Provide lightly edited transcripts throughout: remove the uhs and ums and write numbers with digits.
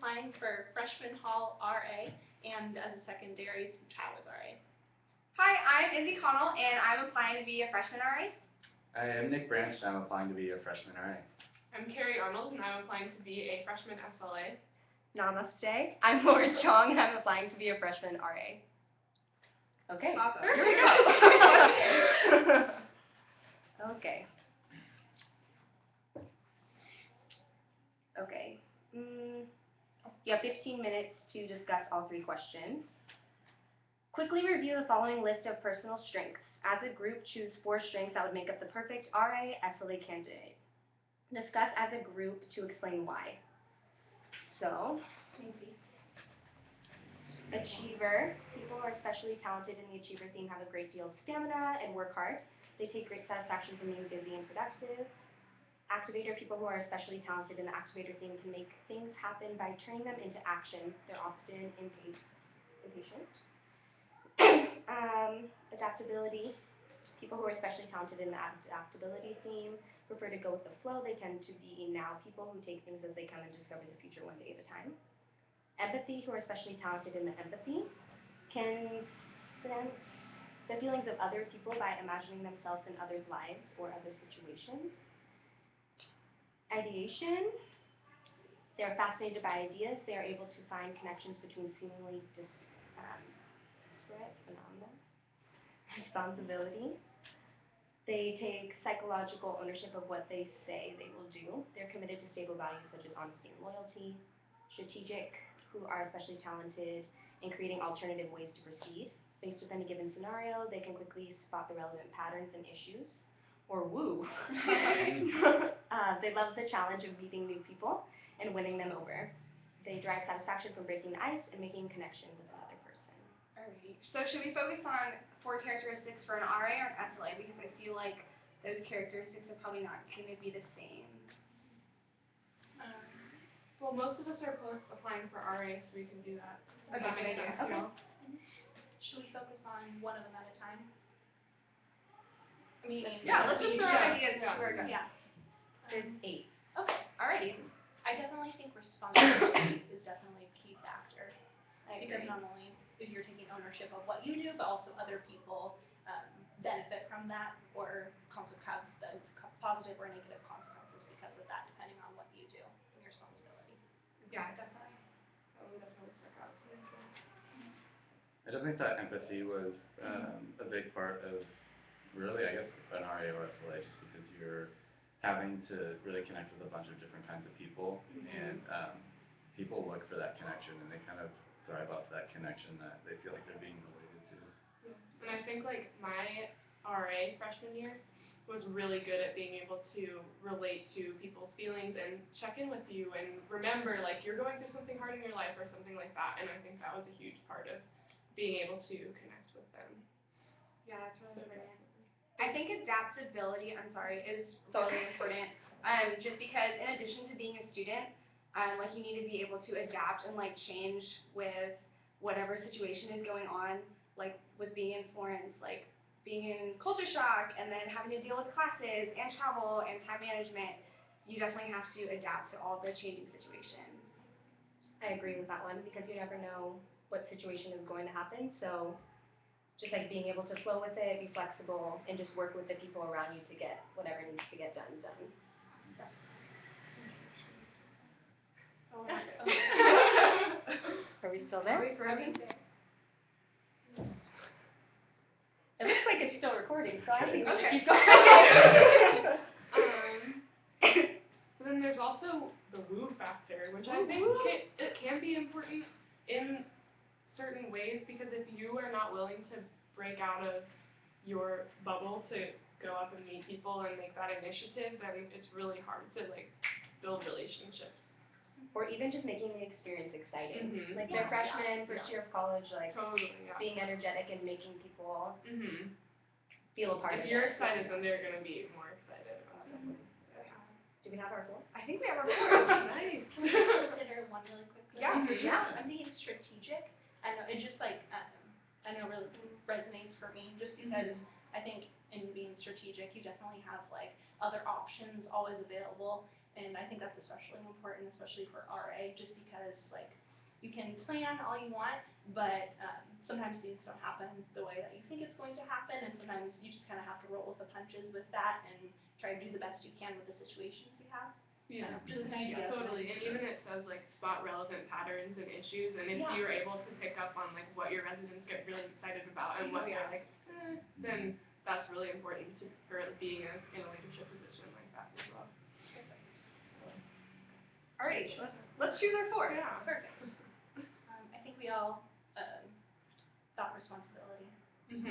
applying for freshman hall RA, and as a secondary, I was RA. Hi, I'm Izzy Connell, and I'm applying to be a freshman RA. Hi, I'm Nick Branch, and I'm applying to be a freshman RA. I'm Carrie Arnold, and I'm applying to be a freshman SLA. Namaste. I'm Lauren Chong, and I'm applying to be a freshman RA. Okay, Awesome. Here we go. Okay. Okay. You have 15 minutes to discuss all 3 questions. Quickly review the following list of personal strengths. As a group, choose 4 strengths that would make up the perfect RA SLA candidate. Discuss as a group to explain why. So, achiever. People who are especially talented in the achiever theme have a great deal of stamina and work hard. They take great satisfaction from being busy and productive. Activator. People who are especially talented in the activator theme can make things happen by turning them into action. They're often impatient. Adaptability. People who are especially talented in the adaptability theme prefer to go with the flow. They tend to be now people who take things as they come and discover the future one day at a time. Empathy, who are especially talented in the empathy, can sense the feelings of other people by imagining themselves in others' lives or other situations. Ideation, they're fascinated by ideas. They are able to find connections between seemingly disparate phenomena. Responsibility, they take psychological ownership of what they say they will do. They're committed to stable values such as honesty and loyalty. Strategic, who are especially talented in creating alternative ways to proceed. Faced with any given scenario, they can quickly spot the relevant patterns and issues. Or woo. They love the challenge of meeting new people and winning them over. They derive satisfaction from breaking the ice and making connection with another person. Alright. So should we focus on 4 characteristics for an RA or an SLA? Because I feel like those characteristics are probably not going to be the same. Well, most of us are both applying for RA, so we can do that. Okay, good idea. Okay. Should we focus on one of them at a time? I mean, Yeah, let's just throw out ideas and Yeah. see where it goes. Yeah. There's 8. Okay. Alrighty. I definitely think responsibility is definitely a key factor. I Because agree. not only if you're taking ownership of what you do, but also other people benefit from that or have positive or negative consequences because of that, depending on what you do and your responsibility. Yeah, definitely. That one definitely stuck out to me. I don't think that empathy was a big part of really, I guess, an RA or SLA, just because you're having to really connect with a bunch of different kinds of people, and people look for that connection, and they kind of thrive off that connection that they feel like they're being related to. Yeah. And I think like my RA freshman year was really good at being able to relate to people's feelings and check in with you and remember like you're going through something hard in your life or something like that, and I think that was a huge part of being able to connect with them. Yeah, that's really So important. definitely. I think adaptability, is really important. Just because in addition to being a student, like you need to be able to adapt and like change with whatever situation is going on. Like with being in Florence, like being in culture shock and then having to deal with classes and travel and time management, you definitely have to adapt to all the changing situations. I agree with that one because you never know what situation is going to happen. So just like being able to flow with it, be flexible, and just work with the people around you to get whatever needs to get done. Are we still there? Are we frozen? It looks like it's still recording, so I think we should Okay. keep going. But then there's also the woo factor, which I think it can be important in certain ways, because if you are not willing to break out of your bubble to go up and meet people and make that initiative, then it's really hard to like build relationships. Or even just making the experience exciting. Like Yeah, they're freshmen, yeah. first year of college, like Totally, yeah. being energetic and making people Mhm. feel a part of it. If you're excited, then they're gonna be more excited about it. Do we have our floor? I think we have our board. Nice. Consider one really quick thing. Yeah. I'm thinking strategic. I know it just like I know really resonates for me just because I think in being strategic you definitely have like other options always available And I think that's especially important, especially for RA, just because like you can plan all you want, but sometimes things don't happen the way that you think it's going to happen, and sometimes you just kind of have to roll with the punches with that and try to do the best you can with the situations you have. Yeah, Just an idea. totally. And even it says like spot relevant patterns and issues, and if Yeah. you're able to pick up on like what your residents get really excited about and what they're like, then that's really important for being in a leadership position like that as well. Alright, let's choose our 4. Yeah. Perfect. I think we all thought responsibility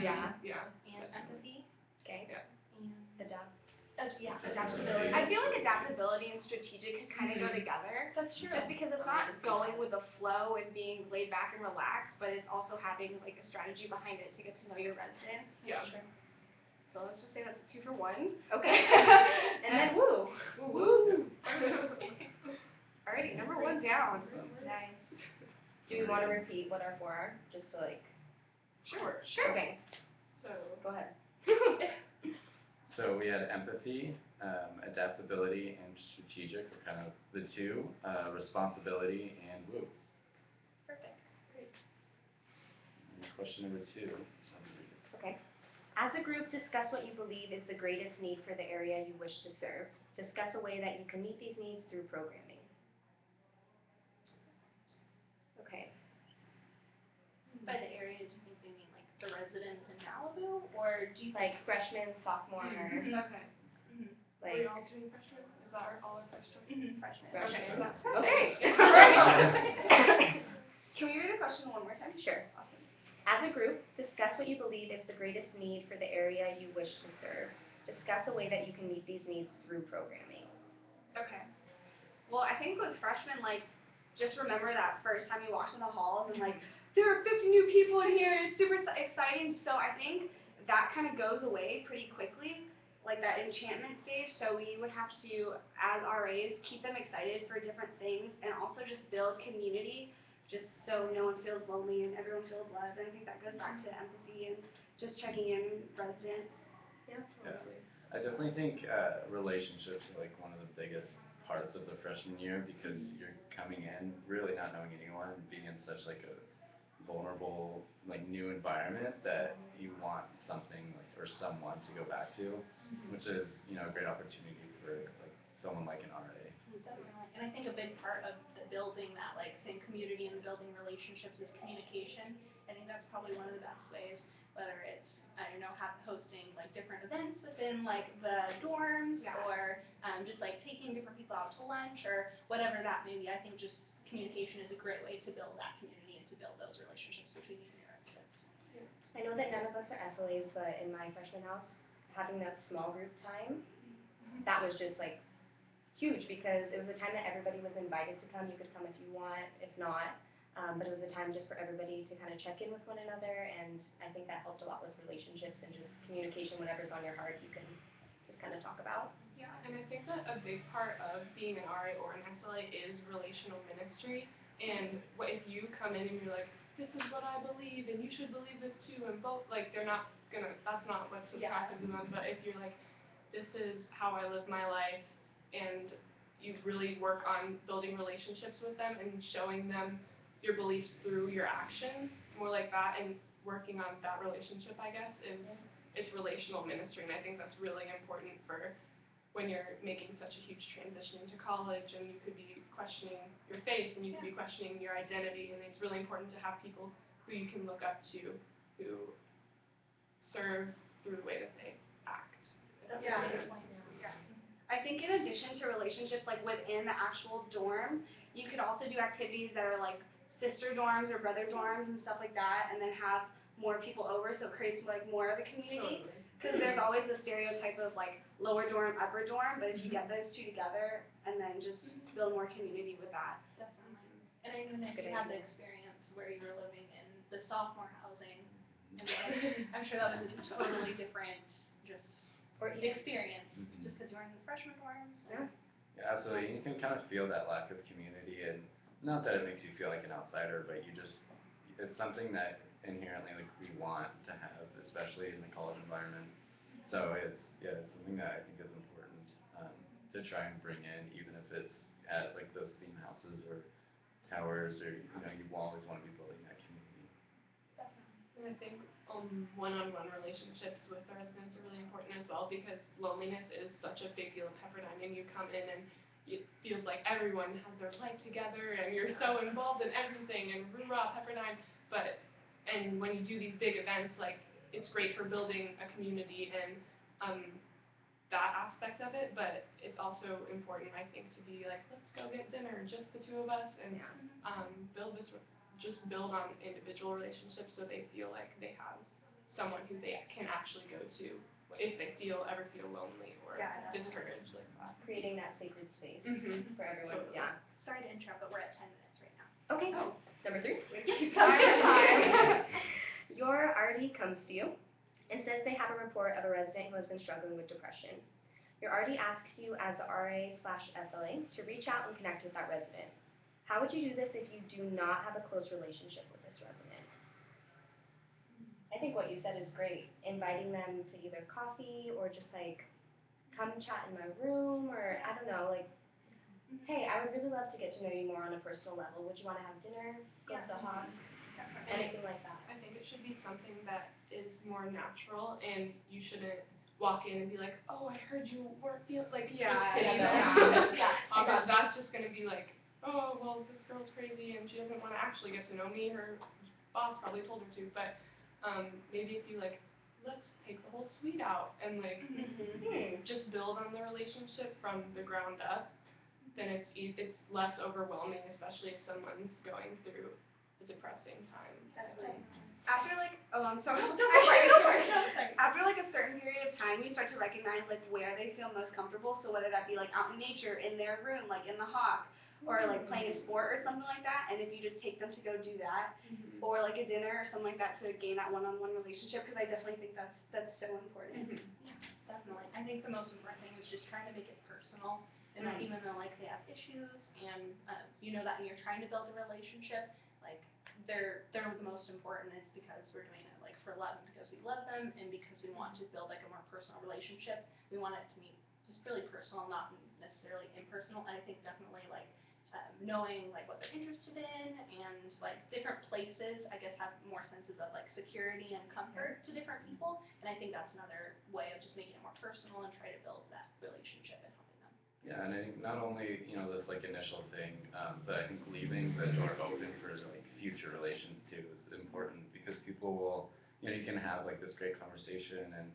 Yeah. Yeah. and empathy Okay. Yeah. and Adapt. yeah, Adaptability. adaptability. I feel like adaptability and strategic can kind of go together. That's true. Just because it's not going with the flow and being laid back and relaxed, but it's also having like a strategy behind it to get to know your residents. Yeah. That's true. So let's just say that's a 2 for 1. Okay. And then woo. Woo. Alrighty, number 1 down. Nice. Do we want to repeat what our 4 are? Just to like. Sure. Okay. So. Go ahead. So we had empathy, adaptability, and strategic were kind of the 2, responsibility and woo. Perfect. Great. And question number 2. Okay. As a group, discuss what you believe is the greatest need for the area you wish to serve. Discuss a way that you can meet these needs through programming. Okay. By the area, do you think they mean like the residents in Malibu, or do you Like freshman, sophomore, Mhm. Okay. Are we like all doing freshmen? Is that all our freshmen? freshmen? Freshmen. Okay. Okay. Can we read the question one more time? Sure. Awesome. As a group, discuss what you believe is the greatest need for the area you wish to serve. Discuss a way that you can meet these needs through programming. Okay. Well, I think with freshmen, like, just remember that first time you walked in the halls and, like, there are 50 new people in here, it's super exciting. So I think that kind of goes away pretty quickly, like that enchantment stage. So we would have to, as RAs, keep them excited for different things and also just build community just so no one feels lonely and everyone feels loved. And I think that goes back to empathy and just checking in residents. Yeah. Totally. I definitely think relationships are like one of the biggest parts of the freshman year because you're coming in really not knowing anyone, being in such like a vulnerable, like new environment that you want something like or someone to go back to, which is a great opportunity for like someone like an RA. Definitely. And I think a big part of the building that like same community and the building relationships is communication. I think that's probably one of the best ways, whether it's I don't know, hosting like different events within like the dorms Yeah. or just like taking different people out to lunch or whatever that may be. I think just communication is a great way to build that community and to build those relationships between you and your residents. I know that none of us are SLAs, but in my freshman house, having that small group time, that was just like huge because it was a time that everybody was invited to come. You could come if you want, if not. But it was a time just for everybody to kind of check in with one another, and I think that helped a lot with relationships and just communication. Whatever's on your heart, you can just kind of talk about. Yeah, and I think that a big part of being an RA or an SLA is relational ministry. And if you come in and you're like, this is what I believe, and you should believe this too, and both, like, they're not gonna, that's not what's attractive to them. But if you're like, this is how I live my life, and you really work on building relationships with them and showing them your beliefs through your actions, more like that, and working on that relationship, I guess, is it's relational ministry, and I think that's really important for when you're making such a huge transition into college, and you could be questioning your faith, and you could be questioning your identity, and it's really important to have people who you can look up to, who serve through the way that they act. That's Yeah. a good point. Yeah. I think in addition to relationships, like within the actual dorm, you could also do activities that are like sister dorms or brother dorms and stuff like that, and then have more people over, so it creates like more of a community. Totally. Because there's always the stereotype of like lower dorm, upper dorm, but if you get those two together and then just build more community with that. Definitely. And I know Nick, Good you had the idea. experience where you were living in the sophomore housing. And like, I'm sure that was a totally different just Or even experience, just because you were in the freshman dorms. And Yeah, absolutely. You can kind of feel that lack of community, and not that it makes you feel like an outsider, but it's something that inherently like we want to have, especially in the college environment. So it's something that I think is important to try and bring in, even if it's at like those theme houses or towers, or you know, you always want to be building that community. And I think one-on-one relationships with the residents are really important as well, because loneliness is such a big deal at Pepperdine, and you come in and it feels like everyone has their life together and you're so involved in everything and rah Pepperdine, and when you do these big events, like, it's great for building a community and that aspect of it, but it's also important, I think, to be like, let's go get dinner, just the two of us, and build on individual relationships so they feel like they have someone who they can actually go to if they ever feel lonely or discouraged like that. Creating that sacred space for everyone. Totally. Yeah. Sorry to interrupt, but we're at 10 minutes right now. Okay. Oh. Number 3. Time. Your RD comes to you and says they have a report of a resident who has been struggling with depression. Your RD asks you as the RA/SLA to reach out and connect with that resident. How would you do this if you do not have a close relationship with this resident? I think what you said is great. Inviting them to either coffee or just like, come chat in my room, or I don't know, like, hey, I would really love to get to know you more on a personal level. Would you want to have dinner? Go to the hawk? Anything like that. I think it should be something that is more natural, and you shouldn't walk in and be like, oh, I heard you weren't feeling like just pity them. That's just gonna be like, oh, well, this girl's crazy and she doesn't want to actually get to know me. Her boss probably told her to, but maybe if you like, let's take the whole suite out and like just build on the relationship from the ground up, then it's less overwhelming, especially if someone's going through a depressing time. Definitely. After like, I'm sorry. After like a certain period of time, you start to recognize like where they feel most comfortable. So whether that be like out in nature, in their room, like in the hawk, or like playing a sport or something like that. And if you just take them to go do that, or like a dinner or something like that to gain that one-on-one relationship, because I definitely think that's so important. Definitely. I think the most important thing is just trying to make it personal, and that even though like they have issues and you know that and you're trying to build a relationship, like they're the most important. It's because we're doing it like for love, and because we love them, and because we want to build like a more personal relationship. We want it to be just really personal, not necessarily impersonal. And I think definitely like knowing like what they're interested in and like different places, I guess, have more senses of like security and comfort to different people. And I think that's another way of just making it more personal and try to build that relationship and helping them. Yeah, and I think not only, you know, this like initial thing, but I think leaving the door open for like future relations too is important, because people will, you know, you can have like this great conversation and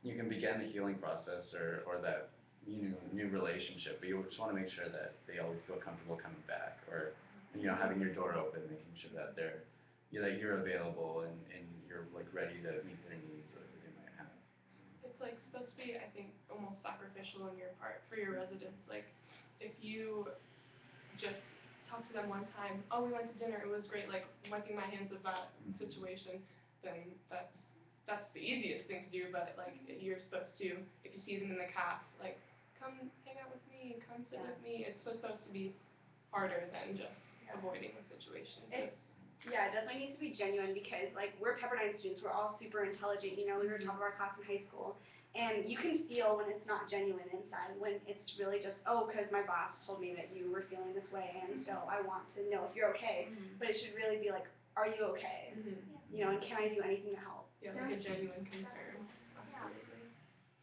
you can begin the healing process or that new relationship, but you just want to make sure that they always feel comfortable coming back, or you know, having your door open, making sure that that you're available and you're like ready to meet their needs, whatever they might have. It's like supposed to be, I think, almost sacrificial on your part for your residents. Like, if you just talk to them one time, oh, we went to dinner, it was great, like wiping my hands of that situation, then that's the easiest thing to do. But like, you're supposed to, if you see them in the calf, like, come hang out with me, come sit with me. It's supposed to be harder than just avoiding the situation. Yeah, it definitely needs to be genuine, because like, we're Pepperdine students, we're all super intelligent, you know, we were top of our class in high school, and you can feel when it's not genuine inside, when it's really just, oh, because my boss told me that you were feeling this way, and so I want to know if you're okay. But it should really be like, are you okay? You know, and can I do anything to help? Yeah, like a genuine concern. Absolutely.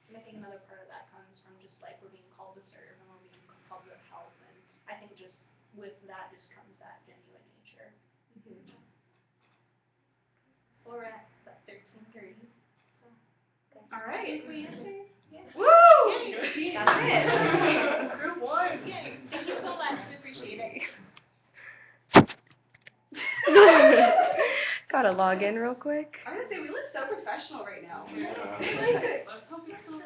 And I think another part of that comes from just like we're being called to serve and we're being called to help, and I think just with that just comes that genuine nature. So we're at 13:30. So All right. I think we answered. Yeah. Woo! Yay. That's it. Group 1. Yay. Thank you so much. We appreciate it. Gotta log in real quick. I'm gonna say we look so professional right now. Let's hope it's still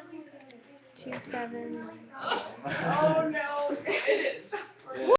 27. Oh no. It is.